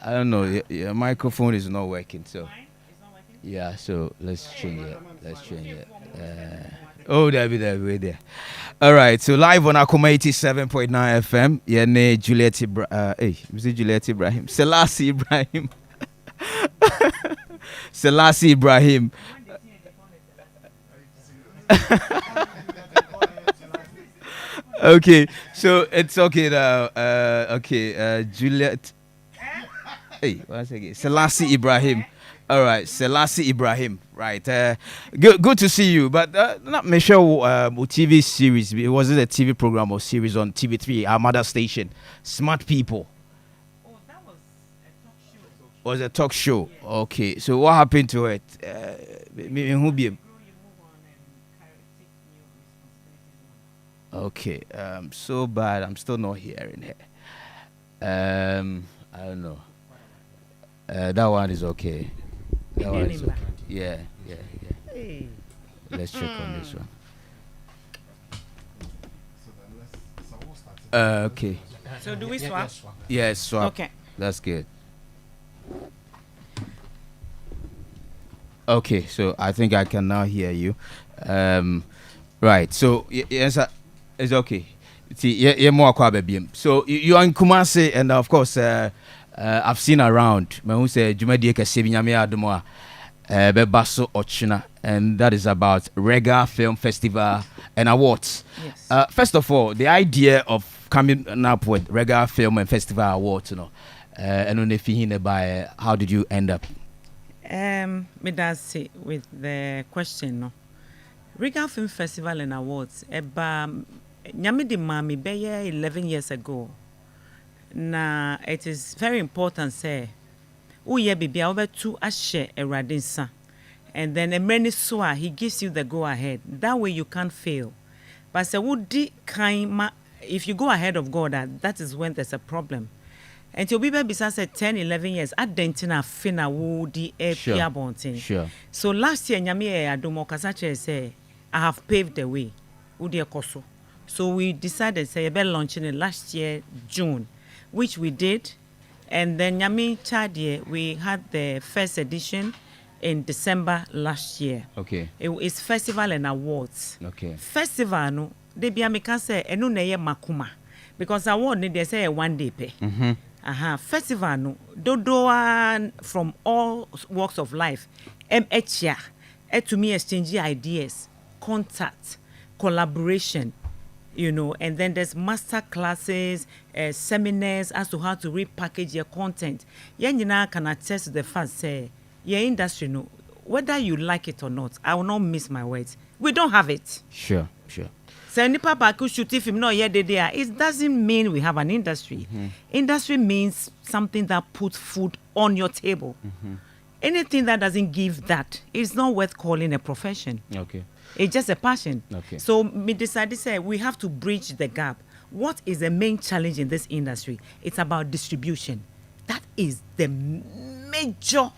I don't know. Your microphone is not working, so Mine is not working. yeah. So let's change it. Let's change it. Oh, there. All right. So live on Akoma 87.9 FM. Yeah, ne Juliet. Hey, Mr. Juliet Ibrahim. Selassie Ibrahim. Selassie Ibrahim. When they see it, they call it Okay, so it's okay now. Okay, Juliet. Hey, once again, Selassie Ibrahim. All right, Selassie Ibrahim. Right. Good to see you. But not me sure TV series. Was it a TV program or series on TV3, our mother station, Smart People? Oh, that was a talk show. Was a talk show. Okay, so what happened to it? Who be? Grow, you move on and take new responsibilities on. Okay, so bad. I'm still not hearing it. I don't know. That one is okay. That one is okay. Yeah. Hey. Let's check on this one. Okay. So do we swap? Yes, swap. Okay. That's good. Okay, so I think I can now hear you. Right. So yes, it's okay. See, yeah, more baby. So you are in Kumasi, and of course, I've seen around. Me who say Jumadi Kasebi Nyame Adomo Bebaso Ochina, and that is about Rega Film Festival and Awards. Yes. First of all, the idea of coming up with Rega Film and Festival Awards, and on if you by how did you end up? Me does say with the question no. Regal Film Festival and Awards. Nyame di mami beye 11 years ago. Na it is very important say uye bibia over to ashe eradinsa. And then emreni soa he gives you the go ahead. That way you can't fail. But say would kind if you go ahead of God that is when there's a problem. And to be besides 10, 11 years, at dentina fina woody a pia bonting. Sure. So last year, Nyame Adomo Kasache say, I have paved the way. Udi Koso. So we decided say about launching it last year, June, which we did. And then Nyame Chadie, we had the first edition in December last year. Okay. It's festival and awards. Okay. Festival no, they be ameka say enu neye makuma. Because award need they say a 1 day pay. Festival no dodoa from all walks of life. Etia to me exchange ideas, contact, collaboration, and then there's master classes, seminars as to how to repackage your content. Yenina can attest to the fact say your industry no whether you like it or not. I will not miss my words. We don't have it. Sure. So any papa could shoot if him not yet there. It doesn't mean we have an industry. Industry means something that puts food on your table. Anything that doesn't give that is not worth calling a profession. Okay. It's just a passion. Okay. So we decided to say we have to bridge the gap. What is the main challenge in this industry? It's about distribution. That is the major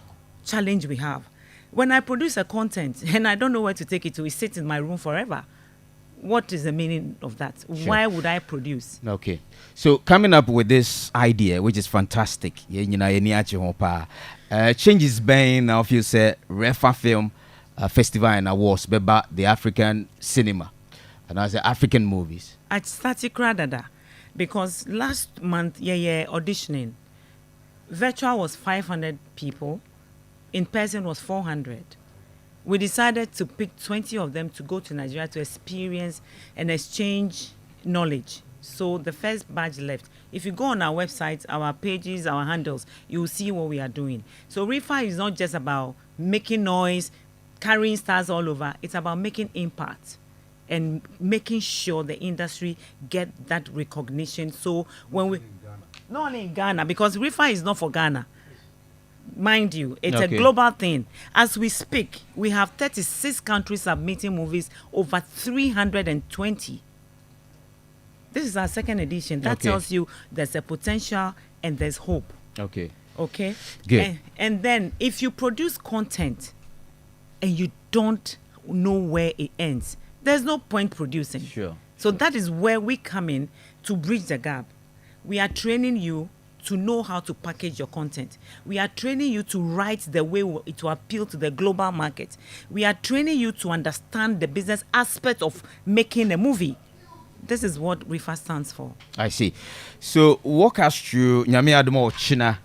challenge we have. When I produce a content and I don't know where to take it to, it sits in my room forever. What is the meaning of that? Sure. Why would I produce? Okay. So coming up with this idea, which is fantastic, changes being now if you say REFFA Film Festival and Awards, but the African cinema, and I say African movies. At static rather, because last month, auditioning, virtual was 500 people, in person was 400. We decided to pick 20 of them to go to Nigeria to experience and exchange knowledge. So the first batch left. If you go on our website, our pages, our handles, you will see what we are doing. So REFFA is not just about making noise, carrying stars all over. It's about making impact and making sure the industry get that recognition. So when we... Not only in Ghana, because REFFA is not for Ghana. Mind you, it's a global thing. As we speak, we have 36 countries submitting movies, over 320. This is our second edition. That tells you there's a potential and there's hope. Okay. Good. And then if you produce content and you don't know where it ends, there's no point producing. Sure. So that is where we come in to bridge the gap. We are training you to know how to package your content. We are training you to write the way it will appeal to the global market. We are training you to understand the business aspect of making a movie. This is what REFFA stands for. I see. So walk us through Nyame Adomo China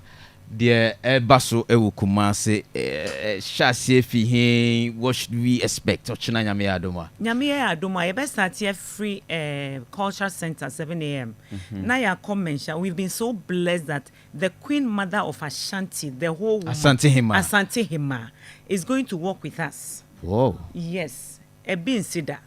the baso ewu Kumasi Shasie fi what should we expect of China Nyame Adoma? Nyame Adoma, you best start here free culture center 7 a.m. Now you come mention we've been so blessed that the Queen Mother of Ashanti, the whole woman, Asante Hima, is going to work with us. Whoa. Yes. Ebin Sida.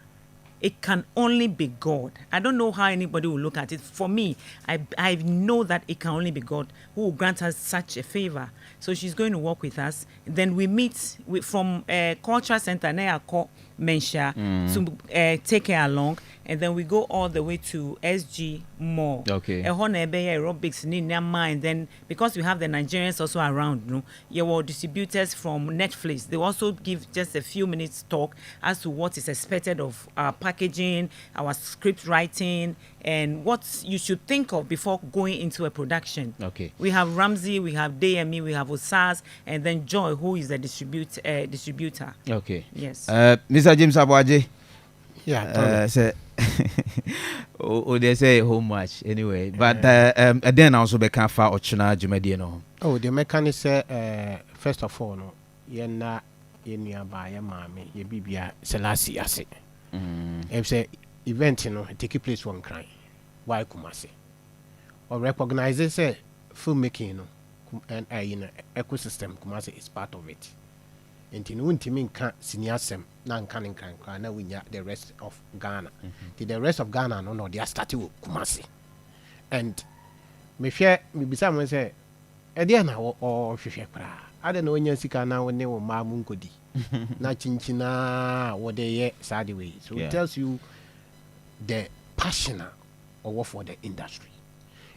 It can only be God. I don't know how anybody will look at it. For me, I know that it can only be God who will grant us such a favor. So she's going to work with us. Then we meet from Culture Center, Neyako Mensha, to take her along. And then we go all the way to SG Mall. Okay. Aerobics, and then because we have the Nigerians also around, you know, distributors from Netflix. They also give just a few minutes talk as to what is expected of our packaging, our script writing, and what you should think of before going into a production. Okay. We have Ramsey, we have DME, we have Osas, and then Joy, who is the distributor. Okay. Yes. Mr. James Abwaje. Yeah. They say how much anyway, but then also be can fa ochina jumedi no. Oh, the mechanic say first of all no, ye na ye nuaba ye maame ye bibia Selassie ase. If say event no take place one crime. Why Kumasi? Or recognize say filmmaking no and in ecosystem Kumasi is part of it. And in Wuntimin can senior sem nan canning can na winya the rest of Ghana. The rest of Ghana no they are starting with Kumasi. And me share me be someone say Ediana or Shekra. I don't know when you see now when they were Mamunkodi. Na chinchina what they ye sad way. So it tells you the passion or for the industry.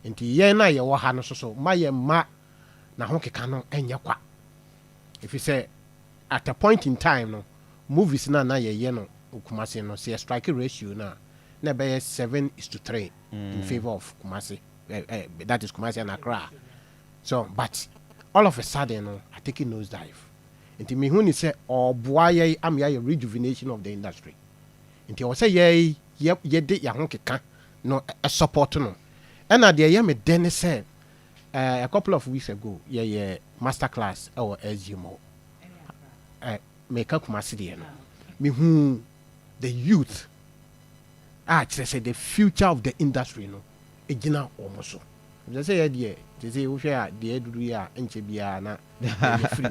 And the ye na ye wa hano so my ma na honke kano enya kwa. If you say at a point in time no movies na ye no Kumasi no say a strike ratio na be 7:3 in favor of Kumasi. That is Kumasi and Accra. So but all of a sudden no I take a nosedive. Nti me hu ni say oboa am ya rejuvenation of the industry. Nti I say ye de ya ho keka no a support no. And at the year me then say a couple of weeks ago ye master class or SGMO. Make up Kumasi no. Me hu the youth say the future of the industry no. Ejina almost. They say they say we share the eduya enche bia na free.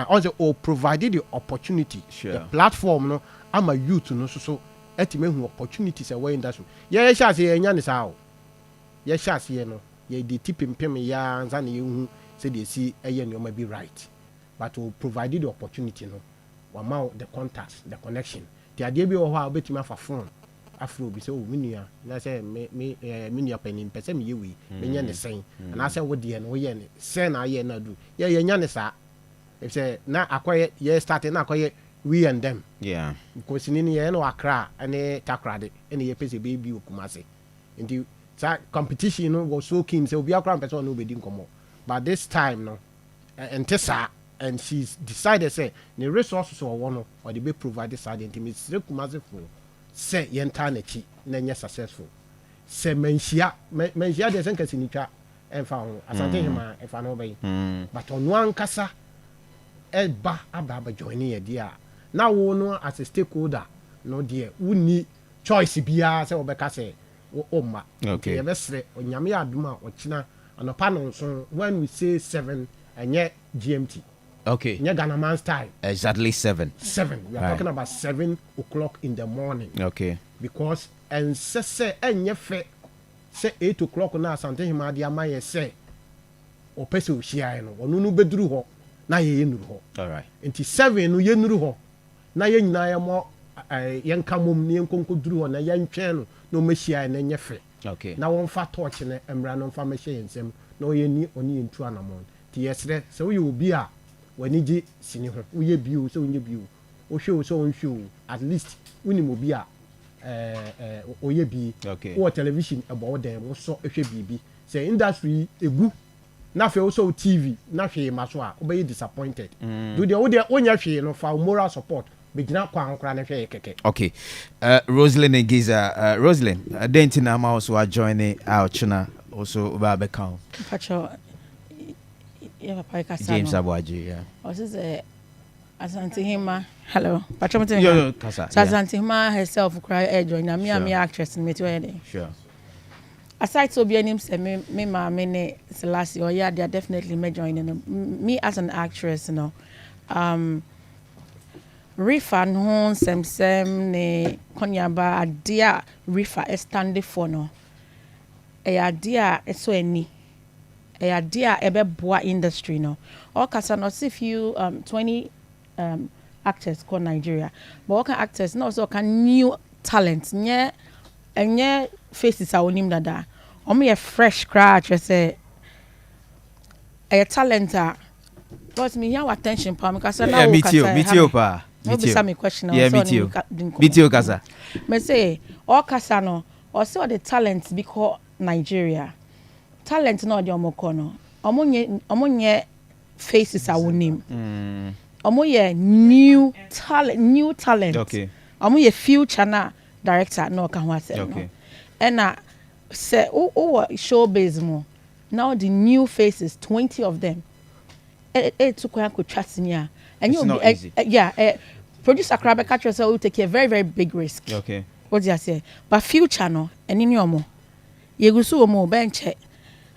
Also provided the opportunity, the platform no am a youth no so etime hu opportunities away industry. Ye sha say enya ne sa o. Ye sha say no ye dey tipempem ya nza na ye hu say dey see eye no be right. But will provide the opportunity no. Wama the contacts, the connection. The idea be o ha obetime fa phone. Afro be say oh menua na say me menua panin pese me yewi me nya ne sen na say wo de no wo ye ne sen na ye na do ye nya ne sa if say na akoye ye start na akoye we and them because ni ye no Accra ane Takrade ene ye pese baby Kumasi nti that competition no was so keen say obi akra person no be di nkomo but this time no entesa and she's decided say the resources or one or the be provided side intimacy Kumasi for say yenta na chi na nya successful say menhia de senka sinitwa emfa ho Asante Hima efa no be but onu ankasa eba aba join ye dia na wo no as a stakeholder no there woni choice bia say obeka say o ma okay ye besre onyame aduma ochina anopa no so when we say 7 enye GMT. Okay. Ghana man's time. Exactly 7. 7. We are talking about 7 o'clock in the morning. Okay. Because and say enye fe say 8 o'clock na Asante Hima dia ma ye say o pese o hia no onu no beduru ho na ye nuru ho. All right. Nti 7 no ye nuru ho na ye nyina ye mo ye nkamom ne nkonko duru ho na ye ntwen no no mehia na enye fe. Okay. Na won fa torch ne emra no fa mehia ensem na o ye ni oni ntu anamon. Ti yesre so ye obi a wani ji sini ho uye biu so unye biu o hwe so on hwe at least uni mo bi a oye bi okay o television abo dem wo so hwe bibi say industry egu na fe also TV na hwe ma so a obey disappointed do the onya hwe no for moral support begina kwa nkra na hwe keke. Okay, Rosalind Giza, Rosalind dentina ma also join our china also ba be count pacho James Abwaji, yeah. Also say Asante Hima, hello. Pacho mte yo kasa. Asante Hima herself cry join na me actress me to here. Sure. Aside so be name say me ma me ne Selassie or yeah, they are definitely me joining me as an actress, you know. REFFA no sem ne konyaba adia REFFA stand for no. E adia so eni. E adia ebe boa industry no. All kasa no see few 20 actors called Nigeria. But what can actors no so can new talent nye enye faces a onim dada. Omo ye fresh crash say a talent but me here attention pa me kasa na meet you pa. Me question yeah, meet you kasa. Me say all kasa no or say the talent because Nigeria. Talent no the omo kono. Omo nye faces a onim. Omo ye new talent. Okay. Omo ye future na director no kan ho asem. Okay. And say showbiz mo. Now the new faces 20 of them. To ko trust nia. And you producer Krabe catch yourself will take a very very big risk. Okay. What do you say? But future no eni ni omo. Ye go so omo bench.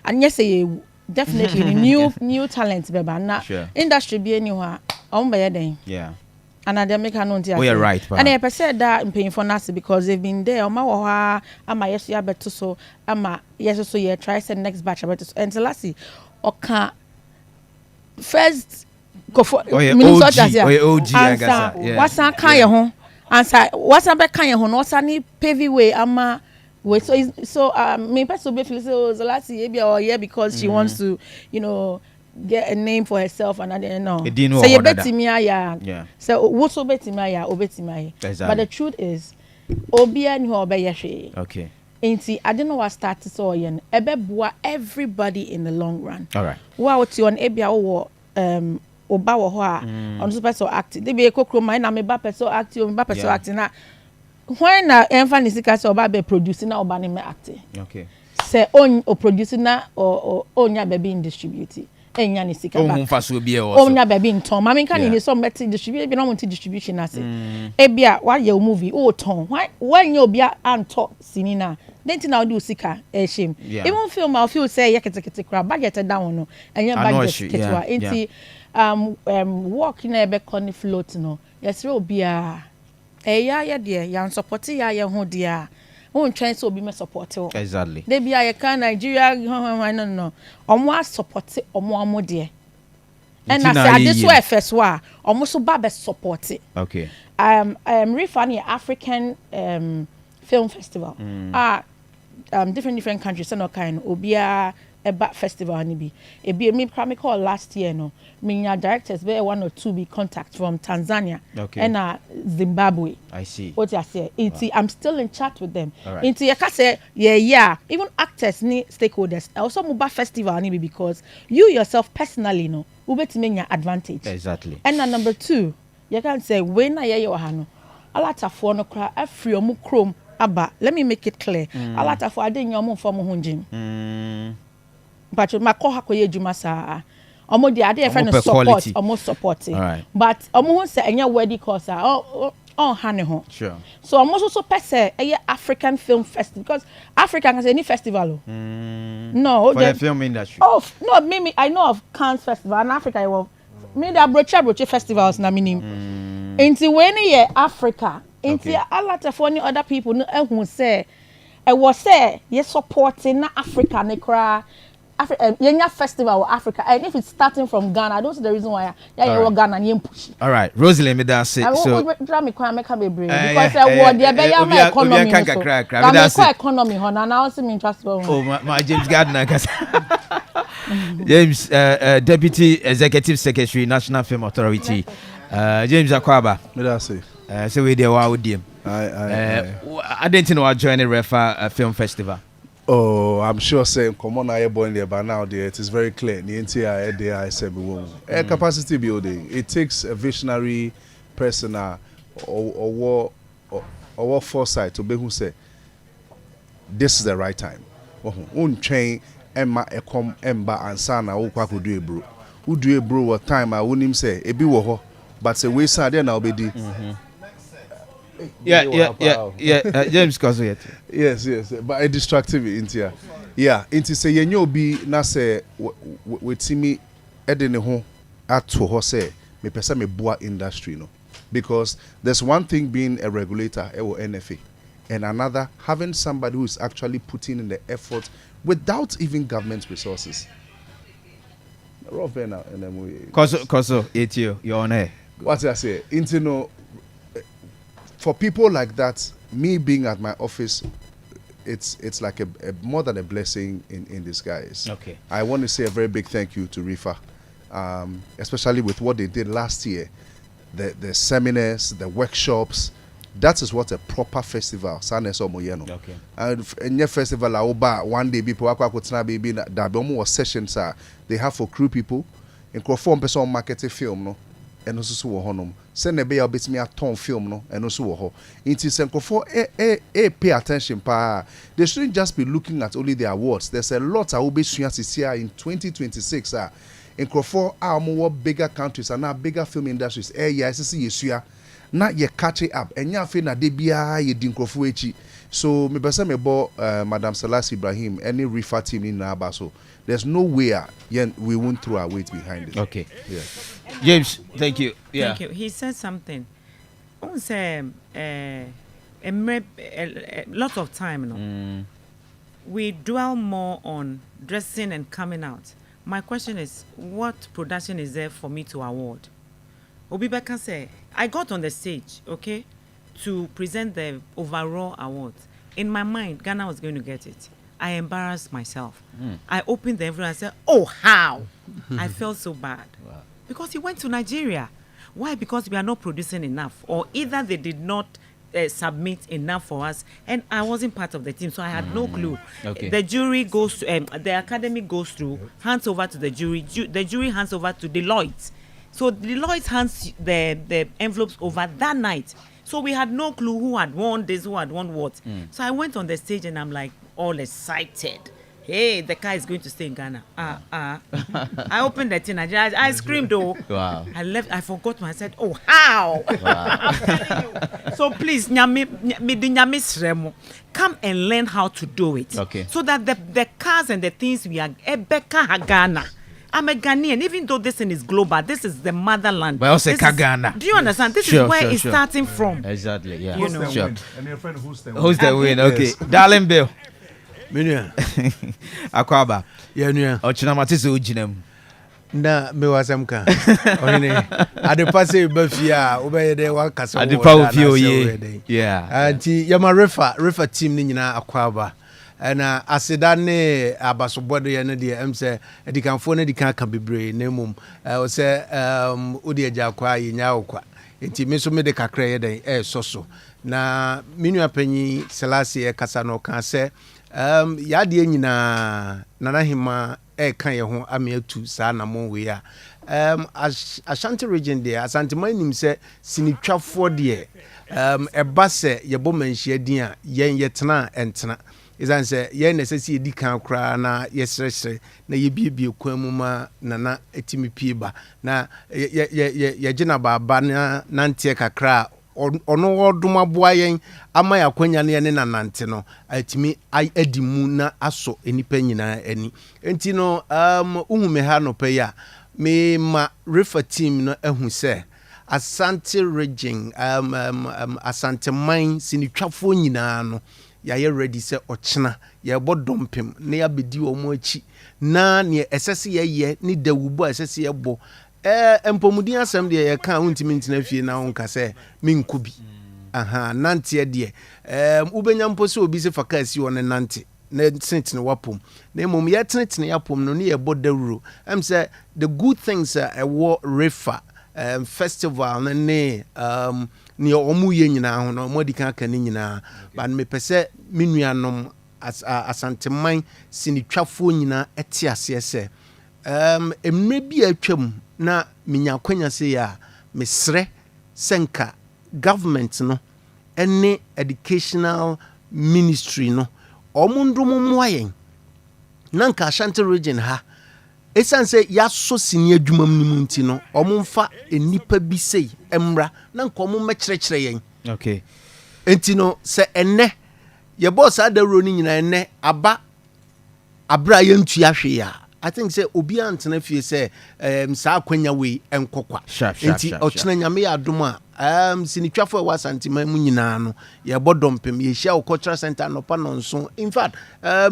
And yes say definitely new talent beba na sure. Industry be anywhere on by den yeah and they make no oh you're right and I said that in paying for nasi because they've been there on my wa ama yes ya beto so ama yes so you try send next batch beto and Selassie oka first go for OG I guess what's an kan ye ho answer what's an be kan ye ho no sani pavy way ama wait, so me person be feel so Selassie maybe or yeah because she wants to, you know, get a name for herself and I didn't know. Say you bet me yeah. So what so bet me but the truth is, Obia ni obey yeshe. Okay. Ain't I didn't know what started so yen. Ebe boa everybody in the long run. All right. What you on ebia wo oba wo ho a on super so active. They be kokro man na me ba person active, me ba person active na. When emphasis is about be producing na oba me acting. Okay. Say on o producing na or onya baby in distribute. Enya ni sika ba. Onfa so be e wo. Onya baby in ton. Mama kan ni so meti distribute be no want distribution na say. E bia why your movie o ton. Why when you bia anto sinina. Then na do sika e shame. Even film I feel say yekete kra budget down no. Enya budget ketwa. Enti work na be con float no. Yes re obia ya de yan support ya ye ho de a won twen so obi me support o exactly dey bia ye kan Nigeria no omo support omo de and I say this way first wa omo so ba be support okay REFFA ni African film festival different countries no kind obia eba festival ni bi e bi me call last year no me directors be one or two be contact from Tanzania and Zimbabwe. I see what I say I'm still in chat with them into you can say yeah even actors ni stakeholders also muba festival ni because you yourself personally no ubetime nya advantage exactly and number 2 you can say when na ye ha no alatafo no kra afri omu krom aba let me make it clear alatafo adenya omu fo mo honjim but my call hakoye juma sa omo de ade friend support omo support but omo say enya wedding course on hane ho sure so omo so person African film festival because Africa can say any festival no for the film industry no me I know of Cannes festival in Africa I will me the broche festivals na minim into when year Africa into a lot of funny other people no who say I was say yes supporting na Africa ne kra Yenya festival of Africa and if it's starting from Ghana I don't see the reason why you Ghana and push. All right Rosalind me that say so try me kwa make be brave because what the be ya my economy so me economy ho na now see me interest my James Gardner James Deputy Executive Secretary National Film Authority James Akwaba me that say so we there wa odiem I didn't know I join the REFFA film festival Oh, I'm sure saying come on I born there, but now there it is very clear. The entire there I said capacity building. It takes a visionary person or what foresight to be who say this is the right time. Train Emma Ekom Emba and Sana Okwa do a bro. Who do a bro what time I wouldn't say a be wo but say we sad then I'll be di. Yeah. James Kozo. Yes. But I distracted me into here. Yeah, into say you be na say with me edene ho ato ho say me pesa me boa industry no. Because there's one thing being a regulator or NFA and another having somebody who is actually putting in the effort without even government resources. Kozo, it's you. You're on air. What I say, for people like that, me being at my office, it's like a more than a blessing in disguise. Okay. I want to say a very big thank you to REFFA, especially with what they did last year, the seminars, the workshops. That is what a proper festival. Okay. And in your festival, one day people baby that sessions they have for crew people, and perform person marketing film no. And also so honum. Send a bay a bit me a ton film no and also ho. It is for pay attention pa. They shouldn't just be looking at only the awards. There's a lot I will be here in 2026 in Crawford are more bigger countries and now bigger film industries. See not ye catch it up and ya feel na de bia ye din Crawford echi. So me person me bo Madam Selassie Ibrahim any REFFA team in Nabaso. There's no way we won't throw our weight behind it. Okay. Yeah. James, thank you. Yeah. Thank you. He said something. A lot of time, we dwell more on dressing and coming out. My question is, what production is there for me to award? Obibeka say, I got on the stage, okay, to present the overall awards. In my mind, Ghana was going to get it. I embarrassed myself. I opened the envelope and said, oh, how? I felt so bad. Wow. Because he went to Nigeria. Why? Because we are not producing enough. Or either they did not submit enough for us, and I wasn't part of the team, so I had no clue. Okay. The jury goes to, the academy goes through, hands over to the jury. The jury hands over to Deloitte. So Deloitte hands the envelopes over that night. So we had no clue who had won this, who had won what. So I went on the stage and I'm like all excited. Hey, the car is going to stay in Ghana. I opened the tin. I screamed, oh. Wow. I left. I forgot my. I said, oh, how? Wow. So please, come and learn how to do it. Okay. So that the cars and the things we are, Ebeka Ghana. I'm a Ghanaian, even though this thing is global. This is the motherland. But also Ghana. Do you understand? This is where it's starting from. Exactly. Yeah. You know. Sure. And your friend who's Who's the win? Okay. Darling Bill. Minya. Akwaba. Yeah, yeah. Ochinamatisi ujinem. Na me wasamka. Ohine. Adepa se be fia, obeye de wa kasa. Adepa ofio ye. Yeah. Anti yama REFFA team ni nyina Akwaba. Na aseda ne abasobode ye ne de em se edikanfo ne dikan ka bebre na mum o se odi agya kwa yenya okwa enti me so me de kakra ye den soso na minu apanyi Selassie kasa no kan se yade nyina nanahima kan ye ho ameatu saa na mo we a Ashanti region there Asante manim se sinitwafo de eba se yebo manhia din a yen yetena entena izan se ye necessity edi kan kra na yesresre na ye biebie kwamu ma nana etimi pieba na ye gina baba na nante kakra ono oduma boa yen ama ya kwanya ne nanante no etimi adimu na aso enipa nyina ani enti no uhume ha no pe ya me ma REFFA team no ehu se Asante region Asante mine sinitwafo nyina no ya ready se ochena ya bodompem na ya bedi omo achi na ne esese ye ni dawubu esese ye bo empomudin asem de ye kan untimi ntina fie na wonka se minkubi aha nante de ubenya mposi obi se fakasi won nante na tentene wapom na mom ye tentene yapom no ne ye bodawuro em se the good things war REFFA festival na ne ni omu ye nyina ho no modi kan kan nyina ba me pese menuanom asanteman sinitwafoɔ nyinaa ɛte aseɛ sɛ mmerɛ bi atwam na menya akwanya sɛ ya mesrɛ sɛnka government no ɛne educational ministry no ɔmo ndomo mmoa yɛn na nka Ashanti region ha ɛsiane sɛ yɛasɔ sini adwuma mu no mu nti no ɔmo mfa nnipa bi sei mmra na nka ɔmo mɛkyerɛkyerɛ yɛn okay enti no sɛ ɛnɛ yɛbɔɔ saa dawuro no nyinaa ɛnɛ aba abra yɛntua hwee a I think say obi antena fie say saa akwanya wei enkokwa enti ochena nyame ya adom a sinitwafo wa santima mu nyinaa no ye bodompem ye hia cultural center no pa no nso in fact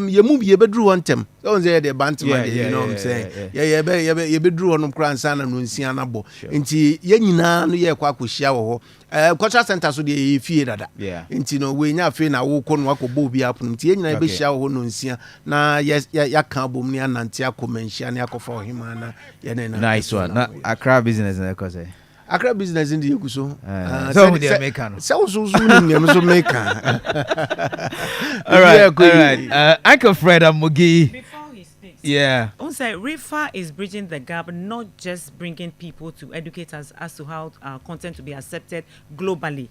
ye mu ye bedru wontem so say the bantima you know what I'm saying ye bedru wonom kra ansa na no nsia na bo enti ye nyinaa no ye kwa akohia wo ho cultural center so de fie dada enti no we nya fe na wo ko no akobɔ obi apno enti ye nyinaa be hia wo ho no nsia na ya ka bom ne anante akomanhia ne akofa ohimana ye na nice one na Accra business na ko say Accra business in the Yakuso. So we are making. So maker. All right. Uncle Fred Amugi. Before he speaks, yeah. Also, REFFA is bridging the gap, not just bringing people to educate us as to how our content to be accepted globally.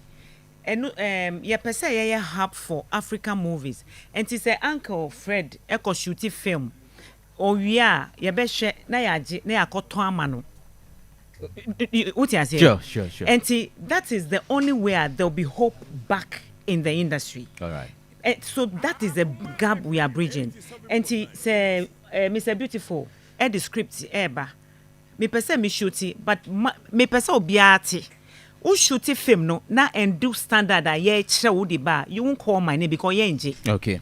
And per se, a hub for African movies. And to say Uncle Fred, echo shooting film. Or we are, beshe na yaji na yakoto amano. Sure. And that is the only way there'll be hope back in the industry. All right. So that is the gap we are bridging. And say, Mr. Beautiful, the script, me pese me shooty, but me pese obiati. Who shooty film no na and do standard a ye chewudi ba. You won't call my name because ye nje. Okay.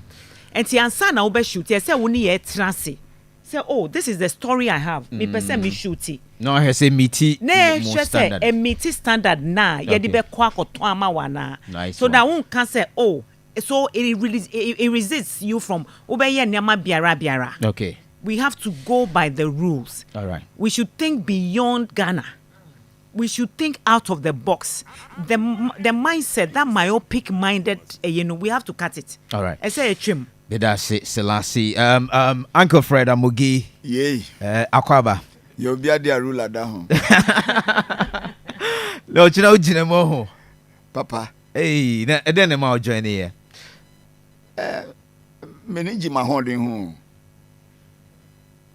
And answer na ube shooty. I say we need transi. Say, oh, this is the story I have. Me pese me shooty. No, I say meaty. Ne, she say a meaty standard na. Ye di be kwa koto ama wana. Nice. So that one can say, oh, so it resists you from obeye nyama biara. Okay. We have to go by the rules. All right. We should think beyond Ghana. We should think out of the box. The mindset, that myopic minded, we have to cut it. All right. I say a trim. That's it, Selassie. Uncle Fred Amugi. Yay. Akwaba. You'll be a ruler down. No, you know, Jinemo. Papa. Hey, then I'm out joining here. Manage my holding home.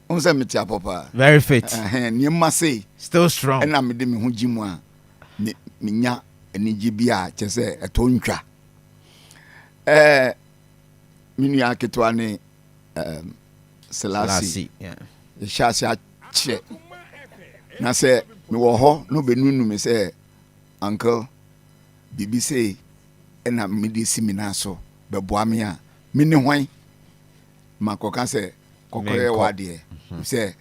Unsa metia papa. Very fit. You must say. Still strong. And I'm dem hu jimwa. Minya eniji bia chese etontwa. Minu aketwa ne Selassie. Yeah. Yeshasi che. Na say me wo ho no benunu me say uncle bibi say na me di seminar so be boa me a me ne hwan makoka say kokoye wade say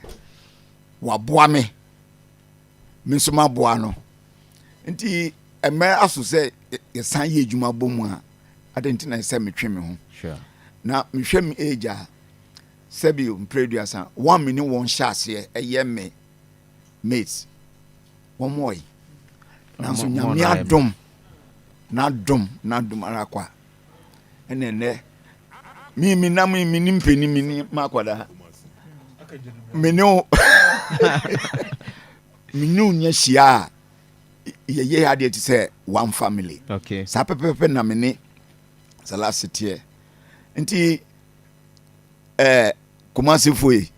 wa boa me so ma boa no nti eme aso say yesan ye adwuma bomu a adentina say me twe me ho Sure. na me hwe me age a Sebi umpreduasa 1 minute won shase eye me mates one more na so nyame adom na dom arakwa enene mi nimpeni mi makwada menu nya hia ye ade ti say one family. Okay. Sa pepepe na mene Selassie tie nti Kumasi foi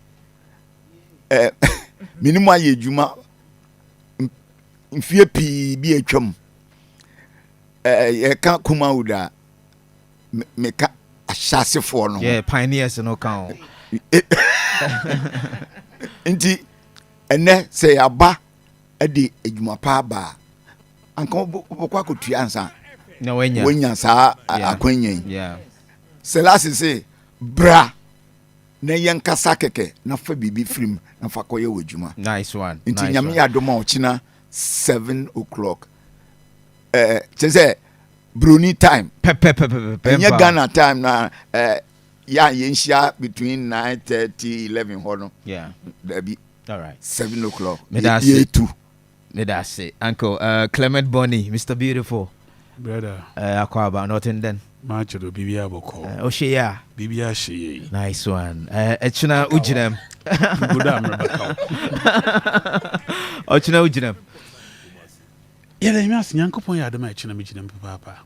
minimum aye djuma mfie pi bi atwam ye ka kuma uda me ka ahyasefo no Yeah, pioneers no count. nti ene say aba ade adwuma pa ba anka bokwa kotua ansa No, wenya sa akwanyen. Yeah. Selassie say bra na yankasa keke na fa bibi film na fa koye wajuma. Nice one. Inti Nice nyame one. ya doma ochina 7 o'clock. Chese Bruni time. Pepe. Enya Ghana time na ya yenshia between 9:30 11 hono. Yeah. There be All right. 7 o'clock. Me that's Ye it. too. That's it. Uncle Clement Bonny, Mr. Beautiful. Brother. Akwaba, nothing then. Match do Bibia Boko. Oshia. Bibia she. Nice one. Echina Ujinem. Ochina Ujinem. Yeah, let me ask Yankopon Yadama China Mijinem Papa.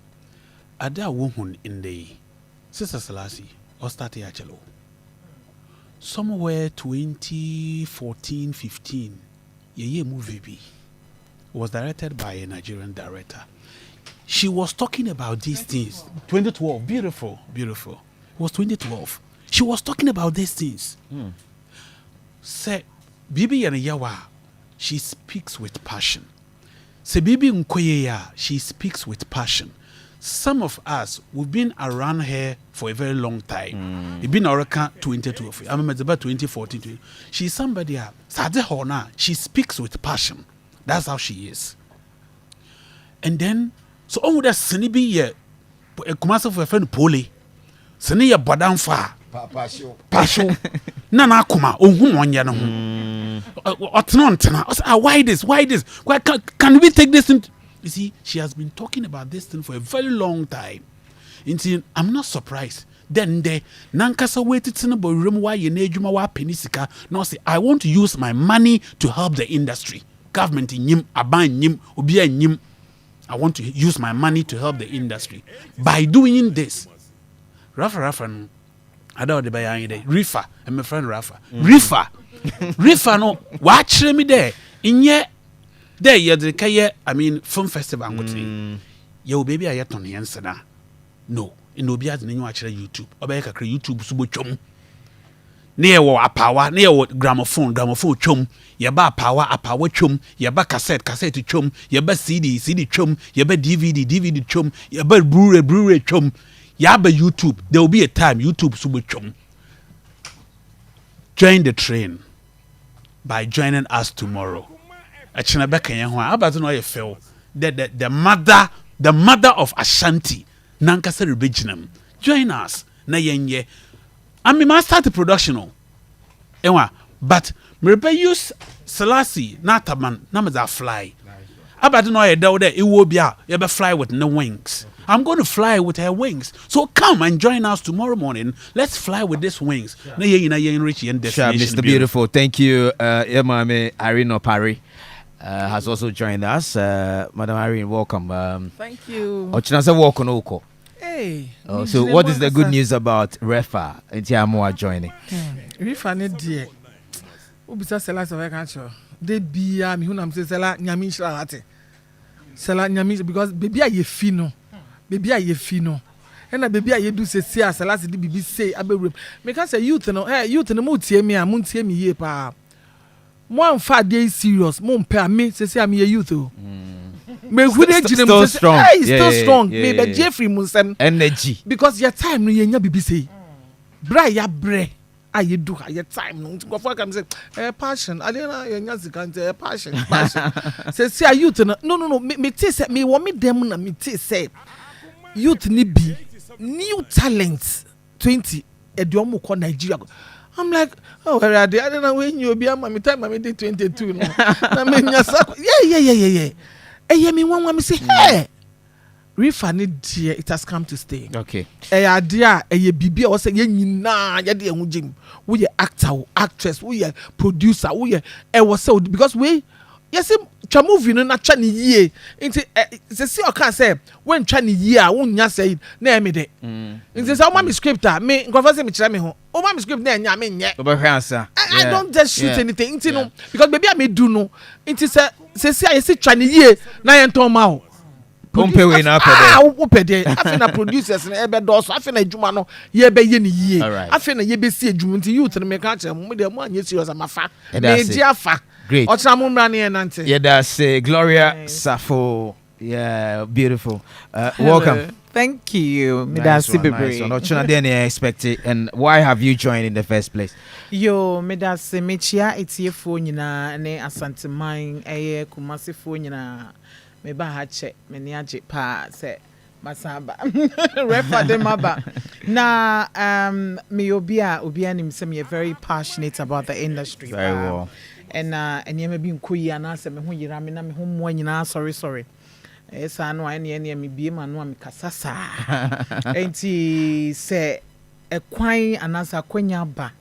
Ada woman in the Sister Selassie or start Yachelo. Somewhere 2014-15, Ye movie was directed by a Nigerian director. She was talking about these things. 2012, beautiful. It was 2012. She was talking about these things. Say, Bibi Yanayawa, she speaks with passion. Say, Bibi Nkoyeya, she speaks with passion. Some of us, we've been around her for a very long time. We've been around 2012. I remember about 2014. She's somebody, she speaks with passion. That's how she is. And then, so on with that Senibi ye a commercial for a friend Poli. Seni ya badan fa. Passion. Nana Akoma, one why this? Why can we take this? You see, she has been talking about this thing for a very long time. I'm not surprised. Then the Nankasa waited to know why you need wa penisika. No, say I want to use my money to help the industry. Government in yim, aban yim, ubia yim. I want to use my money to help the industry. By doing this, REFFA, I don't know the REFFA, and my friend REFFA. REFFA, no, watch me there. In ye, there, you're the Kaya, film festival. Yo, baby, I yet on the answer now. No, in Obia, the new actually YouTube, or back a YouTube subuchum. Near a power, near what gramophone chum, yaba power chum, yaba cassette chum, yaba CD chum, yaba DVD chum, yaba Blu-ray chum, yaba YouTube. There will be a time YouTube super chum. Join the train by joining us tomorrow. Achinabeka yanwa, about no feel the mother of Ashanti, Nankasa Rebijinam. Join us. Na yenye. I must start the production. But me use Selassie, Nataman, Namaza fly. About no idea that it will be out. You fly with no wings. I'm going to fly with her wings. So come and join us tomorrow morning. Let's fly with these wings. Sure, Mr. Beautiful. Thank you, Mame Irene Opari. Has also joined us. Madam Irene, welcome. Thank you. Ochinasa Walk Oko. Hey. So what is the good news about REFFA? Entiamoa joining. REFFA ne die. Ubisa Selassie of Cancho. They be me who am say Sela nyami shirate. Sela nyami because baby a ye fino. Baby a ye fino. And baby a ye do say Selassie di bibi say abe me can say youth no youth no mo tie me a mo tie me ye pa. Mo amfa dey serious mo mpa me say am ye youth o. Still strong. Hey, still strong. Maybe Jeffrey Musem energy. Because your time no yenya BBC. Bra ya bre. Aye do your time no. Go for come say passion. I don't know yenya zikante passion. Say youth no. Me say me want me dem na me say youth ni be new talents 20 ediomo ko Nigeria. I'm like, oh, I don't know when you be my time I did 22 no. Na me nyasa. Yeah. Me one me say, hey, REFFA need dear, it has come to stay. Okay. Dear, bibi or say ye nyina ye de hu jim. We ye actor, actress, we ye producer, we ye was so because we yes twa movie no na twa ne yie. Nti se see o kan say when twa ne yie a wonya say na me de. Nti say o ma me script a me nkofo say me kire me ho. O ma me script na nya me nye. I don't just shoot anything. Nti no because baby I me do no. Nti say see I see twa ne yie na ye nton ma ho. Pompe we na pede. Afi na producers na ebe do so afi na adwuma no ye be ye ne yie. Afi na ye be si adwuma nti youth no me ka kire mo de mo anye serious amafa. Me dia fa. Great. Yeah, that's Gloria Safo. Yeah, beautiful. Welcome. Thank you. Nice one. Expected. And why have you joined in the first place? Yo, medase mechia etie fo nyina ne asante man eye kumase fo nyina me ba ha che me ne age pa se masaba REFFA de maba na me obia nim se me very passionate about the industry. Very well. And you may be in Kuya and answer me who you ram me home when you sorry. Esa no ene me bie ma no am kasa saa. Enti se ekwan anasa kwanya ba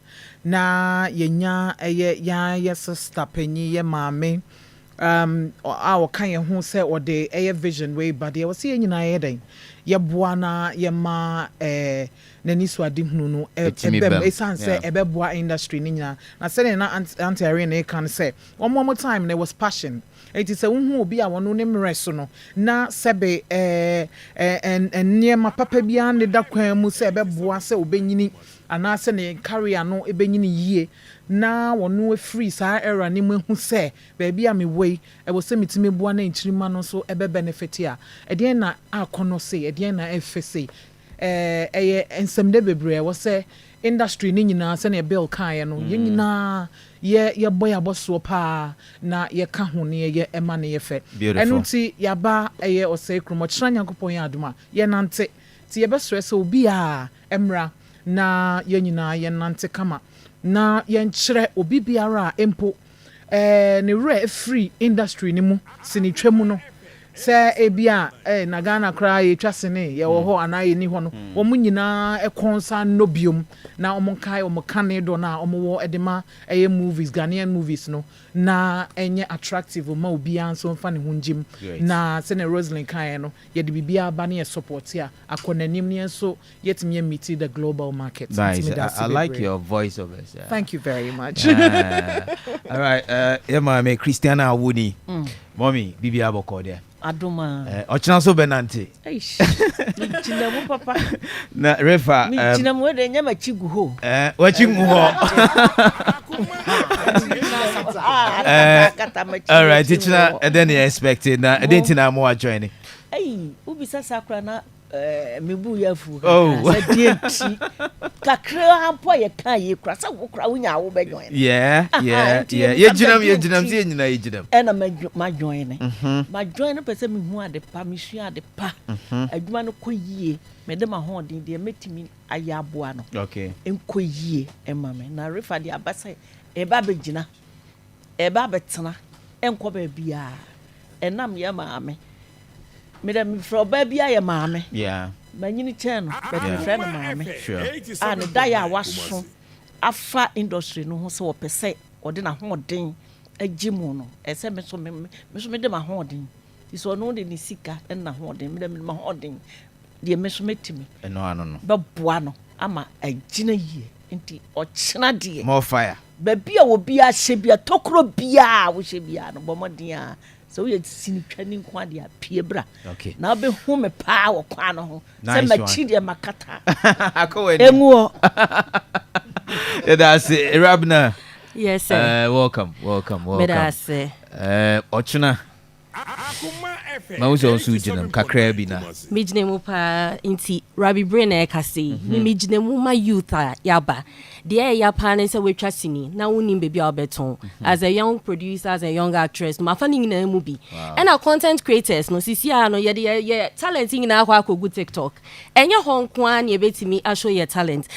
na yenya ye sister panyi ye maame our kan ye ho se ode vision way but ye was ye nyina ye den ye boa na ye ma nani so ade hunu no esan se ebe boa industry ni nyina na se na anti arena e kan say one more time there was passion. It is a unhu obi a wono ne mre so no na sebe niema papa bia ne da kwan mu se ebe boa se obenyini ana se ne career no ebenyini yie na wono free sa era ne mu hu se baby a me wei e wo se mitime boa na nchirima no so ebe benefit a ede na akono se ede na efese eye ensemde bebre wo se industry ni nyina se ne bill kan no ye nyina ye boy aboso pa na ye ka ho ne ye ema ne ye fe enu ti yaba eye osei kromo kyerɛ Nyankopɔn ya adoma ye nante ti ye be stress obi a emra na ye nyina ye nante kama na ye nkyerɛ obi biara empo ne re free industry ni mu sini twemu no se ebia na Ghana kra ye twasene ye wo ho anaye ni ho no wo mu nyina konsa no biom na omo kai omo kane do na omo wo edema movies Ghanaian movies no na enye attractive ma obi anso mfa ne hunjim na se ne Roslyn kai no ye de bibia ba na ye support ya akonanim ne so yetimi meet the global market. Nice. I like your voice of it. Yeah. Thank you very much. All right, me Christiana Awuni. Mommy, bibia boko there. Adoma. Ochina so benante. Eish. Chinamu papa. Na REFFA. Chinamu de nyama chigu ho. Wachigu ho. All right, teacher, and then you expected na didn't na mo join. Hey, ubi sasa kra na mebu yafu. Oh. Sadienti. Kakra hampo ye kan ye kra sa wo kra wonya wo be join. Yeah. Ye jinam se nyina ye jinam. E na ma join. Ma join pese me hu ade pa me hua ade pa. Adwuma no koyie. Me de ma ho den de metimi ayaboa no. Okay. Enkoyie e ma me. Na REFFA de abasa e ba be gina. E ba betena. Enko ba bia. Enam ye ma me. Me dem fro ba bia ye ma me. Yeah. Manyini chen no, but me friend ma me. Sure. And daya waso afa industry no ho se wo pese ode na ho den agimu no. Ese me so me de ma ho den. Iso no de ni sika na ho den. Me de ma ho den. De me so metimi. No. Ba boa no ama agina yie. Nti o chena de. More fire. Ba bia wo bia hye bia tokro bia wo hye bia no bomoden a. So we sini twani kwa de apie bra. Okay. Na be hu me pa wo kwa no ho. Se ma chi de makata. Akoma. Enwo. That's it. Rabna. Yes, sir. Welcome. Medase. Ochina. Ma uso nsu jinam kakra bi na. Me jinemu pa inti Rabi Brain e kase. Me jinemu ma youth yaba. The ya pan say we trusting na woni baby obeton as a young producer, as a young actress ma fa ni na movie and our content creators no sisi no ye talent ni na akwa good TikTok enye honko an ye betimi a show your talent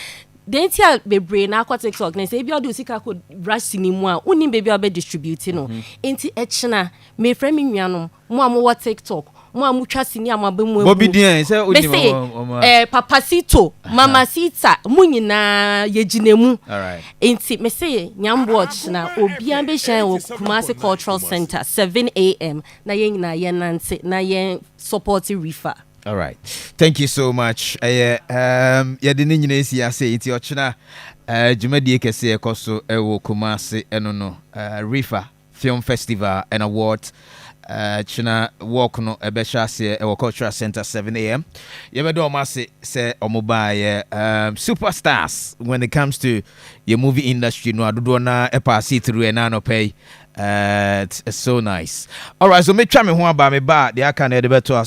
then tia bebre na akwa TikTok na say bia do sika ko rush ni mu a woni baby obe distribute no enti echina me frame nnuanom mo am TikTok mo amutwa sini amabemu Bobby Dien say odi Papacito Mamacita munyina yeginemu. All right. Enti me say nyam watch na obi an be hyan wo Kumasi Cultural Center 7 a.m. na yen na yen nante na yen support REFFA. All right. Thank you so much. Ya de ni nyina esi ase enti ochina jumadi kese ekoso ewo Kumasi eno no REFFA Film Festival and Award. China walk no ebeshase e Cultural Center 7 a.m. Yebedo omase say omoba superstars when it comes to your movie industry no adodo na e pass through and no pay. It's so nice. All right, so me twa me ho aba me ba de aka na de beto